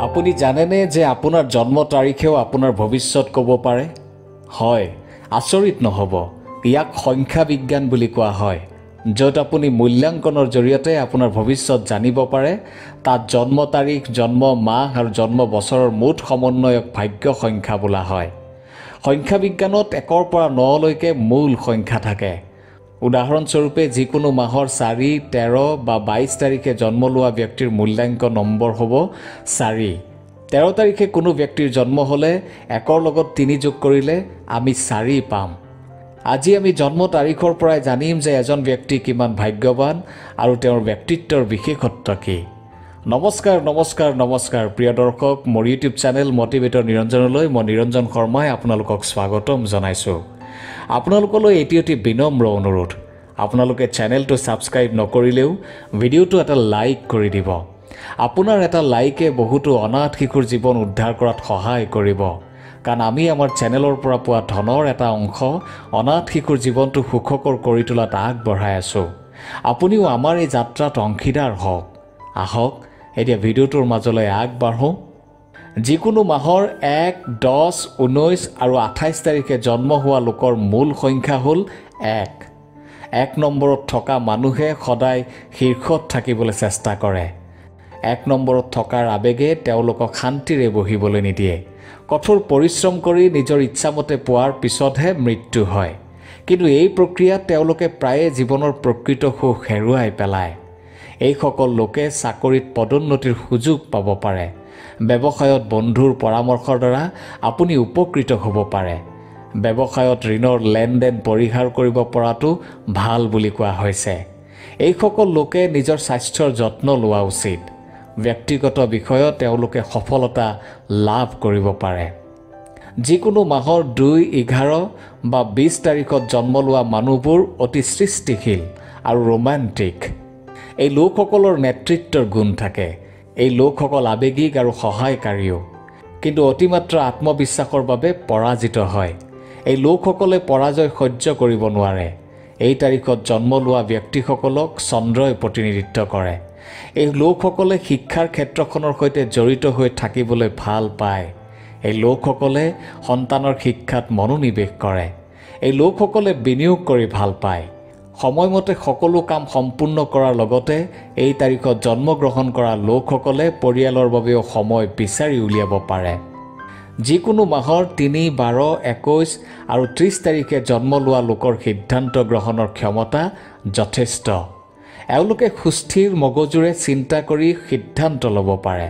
আপুনি জানেনে যে আপোনাৰ জন্ম তাৰিখেও আপোনাৰ ভৱিষ্যত ক'ব পাৰে? হয়, আচৰিত নহ'ব। ইয়াক সংখ্যা বিজ্ঞান বুলি কোৱা হয়, য'ত আপুনি মূল্যাংকনৰ জৰিয়তে আপোনাৰ ভৱিষ্যত জানিব পাৰে। তাত জন্ম তাৰিখ, জন্ম মাহ আৰু জন্ম বছৰৰ মুঠ সমন্বয়ক ভাগ্য সংখ্যা বোলা হয়। সংখ্যা বিজ্ঞানত 1ৰ পৰা 9লৈকে মূল সংখ্যা থাকে। উদাহৰণস্বৰূপে যিকোনো মাহৰ 4, 13 বা 22 তাৰিখে জন্ম লোৱা ব্যক্তিৰ মূল্যাংক নম্বৰ হ'ব 4। 13 তাৰিখে কোনো ব্যক্তিৰ জন্ম হ'লে 1ৰ লগত 3 যোগ কৰিলে আমি 4 পাম। আজি আমি জন্ম তাৰিখৰ পৰাই জানিম যে এজন ব্যক্তি কিমান ভাগ্যৱান আৰু তেওঁৰ ব্যক্তিত্বৰ বিশেষত্ব কি। নমস্কাৰ প্ৰিয় দৰ্শক, মোৰ ইউটিউব চেনেল মটিভেটৰ নিৰঞ্জনলৈ মই নিৰঞ্জন শৰ্মাই আপোনালোকক স্বাগতম জনাইছোঁ। আপোনালোকলৈ এটি অতি বিনম্ৰ অনুৰোধ, আপোনালোকে চেনেলটো ছাবস্ক্ৰাইব নকৰিলেও ভিডিঅ'টো এটা লাইক কৰি দিব। আপোনাৰ এটা লাইকে বহুতো অনাথ শিশুৰ জীৱন উদ্ধাৰ কৰাত সহায় কৰিব, কাৰণ আমি আমাৰ চেনেলৰ পৰা পোৱা ধনৰ এটা অংশ অনাথ শিশুৰ জীৱনটো সুখকৰ কৰি তোলাত আগবঢ়াই আছোঁ। আপুনিও আমাৰ এই যাত্ৰাত অংশীদাৰ হওক। আহক এতিয়া ভিডিঅ'টোৰ মাজলৈ আগবাঢ়োঁ। যিকোনো মাহৰ 1, 10, 19 আৰু 28 তাৰিখে জন্ম হোৱা লোকৰ মূল সংখ্যা হ'ল 1। 1 নম্বৰত থকা মানুহে সদায় শীৰ্ষত থাকিবলৈ চেষ্টা কৰে। 1 নম্বৰত থকাৰ আৱেগে তেওঁলোকক শান্তিৰে বহিবলৈ নিদিয়ে। কঠোৰ পৰিশ্ৰম কৰি নিজৰ ইচ্ছামতে পোৱাৰ পিছতহে মৃত্যু হয়। কিন্তু এই প্ৰক্ৰিয়াত তেওঁলোকে প্ৰায়ে জীৱনৰ প্ৰকৃত সুখ হেৰুৱাই পেলায়। এইসকল লোকে চাকৰিত পদোন্নতিৰ সুযোগ পাব পাৰে। ব্যৱসায়ত বন্ধুৰ পৰামৰ্শৰ দ্বাৰা আপুনি উপকৃত হ'ব পাৰে। ব্যৱসায়ত ঋণৰ লেনদেন পৰিহাৰ কৰিব পৰাটো ভাল বুলি কোৱা হৈছে। এইসকল লোকে নিজৰ স্বাস্থ্যৰ যত্ন লোৱা উচিত। ব্যক্তিগত বিষয়ত তেওঁলোকে সফলতা লাভ কৰিব পাৰে। যিকোনো মাহৰ 2, 11 বা 20 তাৰিখত জন্ম লোৱা মানুহবোৰ অতি সৃষ্টিশীল আৰু ৰোমান্টিক। এই লোকসকলৰ নেতৃত্বৰ গুণ থাকে। এই লোকসকল আৱেগিক আৰু সহায়কাৰীও, কিন্তু অতিমাত্ৰা আত্মবিশ্বাসৰ বাবে পৰাজিত হয়। এই লোকসকলে পৰাজয় সহ্য কৰিব নোৱাৰে। এই তাৰিখত জন্ম লোৱা ব্যক্তিসকলক চন্দ্ৰই প্ৰতিনিধিত্ব কৰে। এই লোকসকলে শিক্ষাৰ ক্ষেত্ৰখনৰ সৈতে জড়িত হৈ থাকিবলৈ ভাল পায়। এই লোকসকলে সন্তানৰ শিক্ষাত মনোনিৱেশ কৰে। এই লোকসকলে বিনিয়োগ কৰি ভাল পায়। সময়মতে সকলো কাম সম্পূৰ্ণ কৰাৰ লগতে এই তাৰিখত জন্মগ্ৰহণ কৰা লোকসকলে পৰিয়ালৰ বাবেও সময় বিচাৰি উলিয়াব পাৰে। যিকোনো মাহৰ 3, 12, 21 আৰু 30 তাৰিখে জন্ম লোৱা লোকৰ সিদ্ধান্ত গ্ৰহণৰ ক্ষমতা যথেষ্ট। এওঁলোকে সুস্থিৰ মগজুৰে চিন্তা কৰি সিদ্ধান্ত ল'ব পাৰে।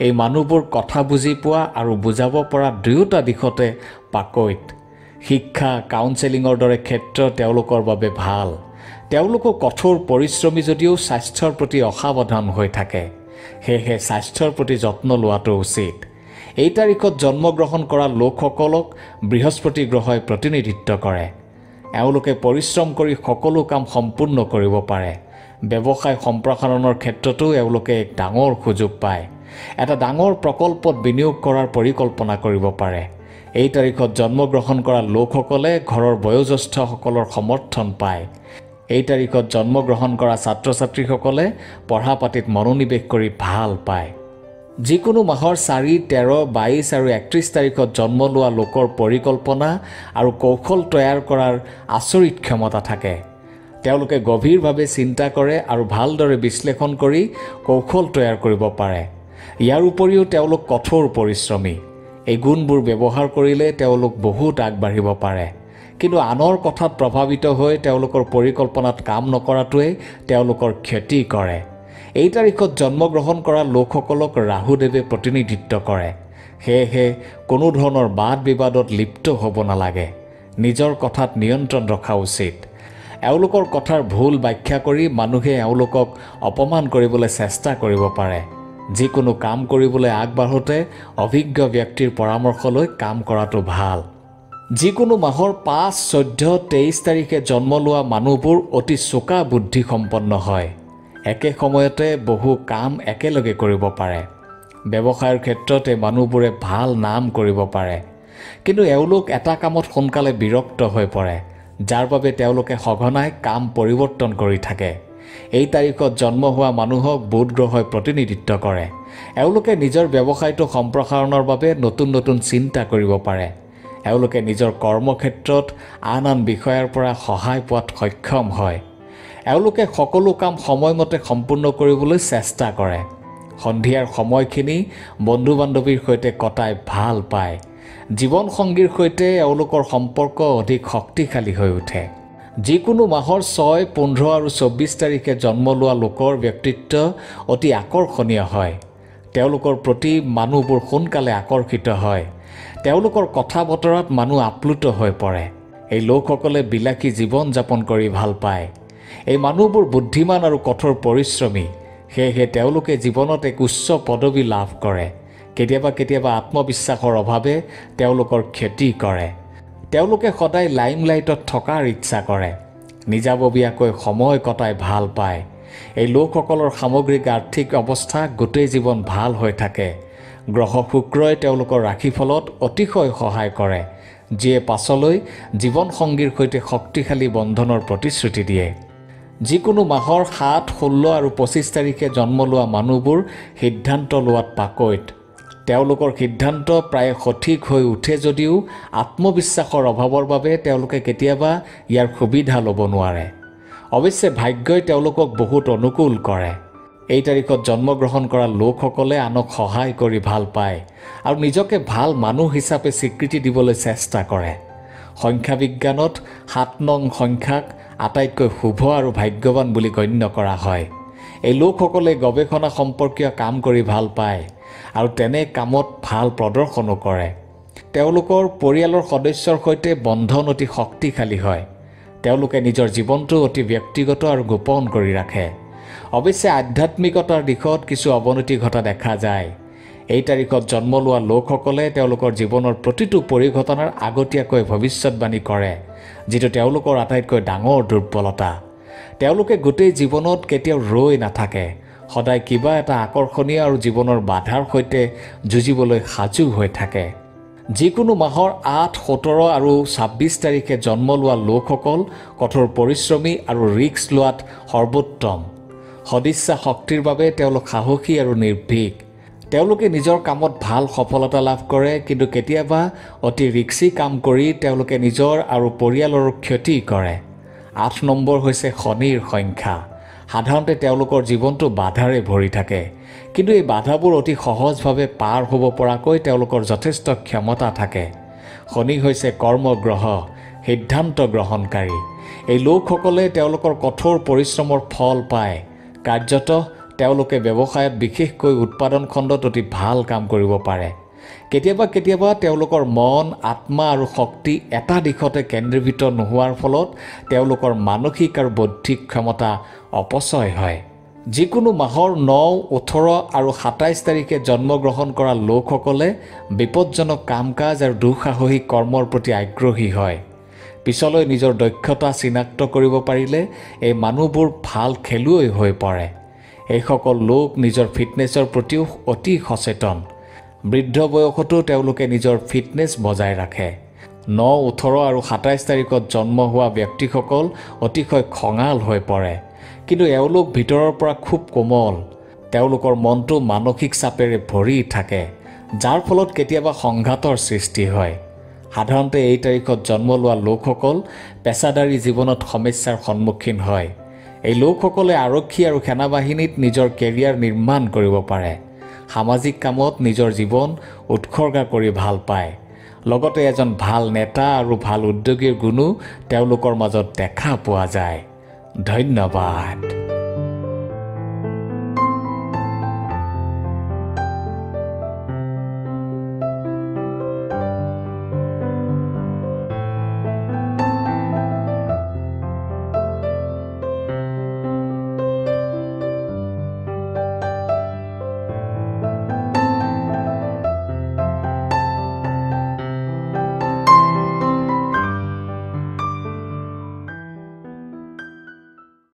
এই মানুহবোৰ কথা বুজি পোৱা আৰু বুজাব পৰা দুয়োটা দিশতে পাকৈত। শিক্ষা, কাউন্সেলিঙৰ দৰে ক্ষেত্ৰ তেওঁলোকৰ বাবে ভাল। তেওঁলোকো কঠোৰ পৰিশ্ৰমী যদিও স্বাস্থ্যৰ প্ৰতি অসাৱধান হৈ থাকে। সেয়েহে স্বাস্থ্যৰ প্ৰতি যত্ন লোৱাটো উচিত। এই তাৰিখত জন্মগ্ৰহণ কৰা লোকসকলক বৃহস্পতি গ্ৰহই প্ৰতিনিধিত্ব কৰে। এওঁলোকে পৰিশ্ৰম কৰি সকলো কাম সম্পূৰ্ণ কৰিব পাৰে। ব্যৱসায় সম্প্ৰসাৰণৰ ক্ষেত্ৰতো এওঁলোকে এক ডাঙৰ সুযোগ পায়। এটা ডাঙৰ প্ৰকল্পত বিনিয়োগ কৰাৰ পৰিকল্পনা কৰিব পাৰে। এই তাৰিখত জন্মগ্ৰহণ কৰা লোকসকলে ঘৰৰ বয়োজ্যেষ্ঠসকলৰ সমৰ্থন পায়। এই তাৰিখত জন্মগ্ৰহণ কৰা ছাত্ৰ ছাত্ৰীসকলে পঢ়া পাতিত মনোনিৱেশ কৰি ভাল পায়। যিকোনো মাহৰ 4, 13, 22 আৰু 31 তাৰিখত জন্ম লোৱা লোকৰ পৰিকল্পনা আৰু কৌশল তৈয়াৰ কৰাৰ আচৰিত ক্ষমতা থাকে। তেওঁলোকে গভীৰভাৱে চিন্তা কৰে আৰু ভালদৰে বিশ্লেষণ কৰি কৌশল তৈয়াৰ কৰিব পাৰে। ইয়াৰ উপৰিও তেওঁলোক কঠোৰ পৰিশ্ৰমী। এই গুণবোৰ ব্যৱহাৰ কৰিলে তেওঁলোক বহুত আগবাঢ়িব পাৰে। কিন্তু আনৰ কথাত প্ৰভাৱিত হৈ তেওঁলোকৰ পৰিকল্পনাত কাম নকৰাটোৱে তেওঁলোকৰ ক্ষতি কৰে। এই তাৰিখত জন্মগ্ৰহণ কৰা লোকসকলক ৰাহুদেৱে প্ৰতিনিধিত্ব কৰে। সেয়েহে কোনো ধৰণৰ বাদ বিবাদত লিপ্ত হ'ব নালাগে। নিজৰ কথাত নিয়ন্ত্ৰণ ৰখা উচিত। এওঁলোকৰ কথাৰ ভুল ব্যাখ্যা কৰি মানুহে এওঁলোকক অপমান কৰিবলৈ চেষ্টা কৰিব পাৰে। যিকোনো কাম কৰিবলৈ আগবাঢ়োতে অভিজ্ঞ ব্যক্তিৰ পৰামৰ্শ লৈ কাম কৰাটো ভাল। যিকোনো মাহৰ 5, 14, 23 তাৰিখে জন্ম লোৱা মানুহবোৰ অতি চোকা বুদ্ধিসম্পন্ন হয়। একে সময়তে বহু কাম একেলগে কৰিব পাৰে। ব্যৱসায়ৰ ক্ষেত্ৰত এই মানুহবোৰে ভাল নাম কৰিব পাৰে। কিন্তু এওঁলোক এটা কামত সোনকালে বিৰক্ত হৈ পৰে, যাৰ বাবে তেওঁলোকে সঘনাই কাম পৰিৱৰ্তন কৰি থাকে। এই তাৰিখত জন্ম হোৱা মানুহক বুধ গ্ৰহই প্ৰতিনিধিত্ব কৰে। এওঁলোকে নিজৰ ব্যৱসায়টো সম্প্ৰসাৰণৰ বাবে নতুন নতুন চিন্তা কৰিব পাৰে। এওঁলোকে নিজৰ কৰ্মক্ষেত্ৰত আন আন বিষয়ৰ পৰা সহায় পোৱাত সক্ষম হয়। এওঁলোকে সকলো কাম সময়মতে সম্পূৰ্ণ কৰিবলৈ চেষ্টা কৰে। সন্ধিয়াৰ সময়খিনি বন্ধু বান্ধৱীৰ সৈতে কটাই ভাল পায়। জীৱন সংগীৰ সৈতে এওঁলোকৰ সম্পৰ্ক অধিক শক্তিশালী হৈ উঠে। যিকোনো মাহৰ 6, 15 আৰু 24 তাৰিখে জন্ম লোৱা লোকৰ ব্যক্তিত্ব অতি আকৰ্ষণীয় হয়। তেওঁলোকৰ প্ৰতি মানুহবোৰ সোনকালে আকৰ্ষিত হয়। তেওঁলোকৰ কথা বতৰাত মানুহ আপ্লুত হৈ পৰে। এই লোকসকলে বিলাসী জীৱন যাপন কৰি ভাল পায়। এই মানুহবোৰ বুদ্ধিমান আৰু কঠোৰ পৰিশ্ৰমী। সেয়েহে তেওঁলোকে জীৱনত এক উচ্চ পদবী লাভ কৰে। কেতিয়াবা কেতিয়াবা আত্মবিশ্বাসৰ অভাৱে তেওঁলোকৰ ক্ষতি কৰে। তেওঁলোকে সদায় লাইমলাইটত থকাৰ ইচ্ছা কৰে। নিজাববীয়াকৈ সময় কটাই ভাল পায়। এই লোকসকলৰ সামগ্ৰিক আৰ্থিক অৱস্থা গোটেই জীৱন ভাল হৈ থাকে। গ্ৰহ শুক্ৰই তেওঁলোকৰ ৰাশিফলত অতিশয় সহায় কৰে, যিয়ে পাছলৈ জীৱন সংগীৰ সৈতে শক্তিশালী বন্ধনৰ প্ৰতিশ্ৰুতি দিয়ে। যিকোনো মাহৰ 7, 16 আৰু 25 তাৰিখে জন্ম লোৱা মানুহবোৰ সিদ্ধান্ত লোৱাত পাকৈত। তেওঁলোকৰ সিদ্ধান্ত প্ৰায় সঠিক হৈ উঠে যদিও আত্মবিশ্বাসৰ অভাৱৰ বাবে তেওঁলোকে কেতিয়াবা ইয়াৰ সুবিধা ল'ব নোৱাৰে। অৱশ্যে ভাগ্যই তেওঁলোকক বহুত অনুকূল কৰে। এই তাৰিখত জন্মগ্ৰহণ কৰা লোকসকলে আনক সহায় কৰি ভাল পায় আৰু নিজকে ভাল মানুহ হিচাপে স্বীকৃতি দিবলৈ চেষ্টা কৰে। সংখ্যা বিজ্ঞানত 7 নং সংখ্যাক আটাইতকৈ শুভ আৰু ভাগ্যৱান বুলি গণ্য কৰা হয়। এই লোকসকলে গৱেষণা সম্পৰ্কীয় কাম কৰি ভাল পায় আৰু তেনে কামত ভাল প্ৰদৰ্শনো কৰে। তেওঁলোকৰ পৰিয়ালৰ সদস্যৰ সৈতে বন্ধন অতি শক্তিশালী হয়। তেওঁলোকে নিজৰ জীৱনটো অতি ব্যক্তিগত আৰু গোপন কৰি ৰাখে। অৱশ্যে আধ্যাত্মিকতাৰ দিশত কিছু অৱনতি ঘটা দেখা যায়। এই তাৰিখত জন্ম লোৱা লোকসকলে তেওঁলোকৰ জীৱনৰ প্ৰতিটো পৰিঘটনাৰ আগতীয়াকৈ ভৱিষ্যতবাণী কৰে, যিটো তেওঁলোকৰ আটাইতকৈ ডাঙৰ দুৰ্বলতা। তেওঁলোকে গোটেই জীৱনত কেতিয়াও ৰৈ নাথাকে। সদায় কিবা এটা আকৰ্ষণীয় আৰু জীৱনৰ বাধাৰ সৈতে যুঁজিবলৈ সাজু হৈ থাকে। যিকোনো মাহৰ 8, 17 আৰু 26 তাৰিখে জন্ম লোৱা লোকসকল কঠোৰ পৰিশ্ৰমী আৰু ৰিস্ক লোৱাত সৰ্বোত্তম। সদিচ্ছা শক্তিৰ বাবে তেওঁলোক সাহসী আৰু নিৰ্ভীক। তেওঁলোকে নিজৰ কামত ভাল সফলতা লাভ কৰে, কিন্তু কেতিয়াবা অতি ৰিক্সি কাম কৰি তেওঁলোকে নিজৰ আৰু পৰিয়ালৰ ক্ষতি কৰে। 8 নম্বৰ হৈছে শনিৰ সংখ্যা। সাধাৰণতে তেওঁলোকৰ জীৱনটো বাধাৰে ভৰি থাকে, কিন্তু এই বাধাবোৰ অতি সহজভাৱে পাৰ হ'ব পৰাকৈ তেওঁলোকৰ যথেষ্ট ক্ষমতা থাকে। শনি হৈছে কৰ্মগ্ৰহ, সিদ্ধান্ত গ্ৰহণকাৰী। এই লোকসকলে তেওঁলোকৰ কঠোৰ পৰিশ্ৰমৰ ফল পায়। কাৰ্যত তেওঁলোকে ব্যৱসায়ত বিশেষকৈ উৎপাদন খণ্ডত অতি ভাল কাম কৰিব পাৰে। কেতিয়াবা কেতিয়াবা তেওঁলোকৰ মন, আত্মা আৰু শক্তি এটা দিশতে কেন্দ্ৰীভূত নোহোৱাৰ ফলত তেওঁলোকৰ মানসিক আৰু বৌদ্ধিক ক্ষমতা অপচয় হয়। যিকোনো মাহৰ 9, 18 আৰু 27 তাৰিখে জন্মগ্ৰহণ কৰা লোকসকলে বিপদজনক কাম কাজ আৰু দুঃসাহসিক কৰ্মৰ প্ৰতি আগ্ৰহী হয়। পিছলৈ নিজৰ দক্ষতা চিনাক্ত কৰিব পাৰিলে এই মানুহবোৰ ভাল খেলুৱৈ হৈ পৰে। এইসকল লোক নিজৰ ফিটনেছৰ প্ৰতিও অতি সচেতন। বৃদ্ধ বয়সতো তেওঁলোকে নিজৰ ফিটনেছ বজাই ৰাখে। 9, 18 আৰু 27 তাৰিখত জন্ম হোৱা ব্যক্তিসকল অতিশয় খঙাল হৈ পৰে, কিন্তু এওঁলোক ভিতৰৰ পৰা খুব কোমল। তেওঁলোকৰ মনটো মানসিক চাপেৰে ভৰি থাকে, যাৰ ফলত কেতিয়াবা সংঘাতৰ সৃষ্টি হয়। সাধাৰণতে এই তাৰিখত জন্ম লোৱা লোকসকল পেছাদাৰী জীৱনত সমস্যাৰ সন্মুখীন হয়। এই লোকসকলে আৰক্ষী আৰু সেনাবাহিনীত নিজৰ কেৰিয়াৰ নিৰ্মাণ কৰিব পাৰে। সামাজিক কামত নিজৰ জীৱন উৎসৰ্গা কৰি ভাল পায়। লগতে এজন ভাল নেতা আৰু ভাল উদ্যোগীৰ গুণো তেওঁলোকৰ মাজত দেখা পোৱা যায়। ধন্যবাদ।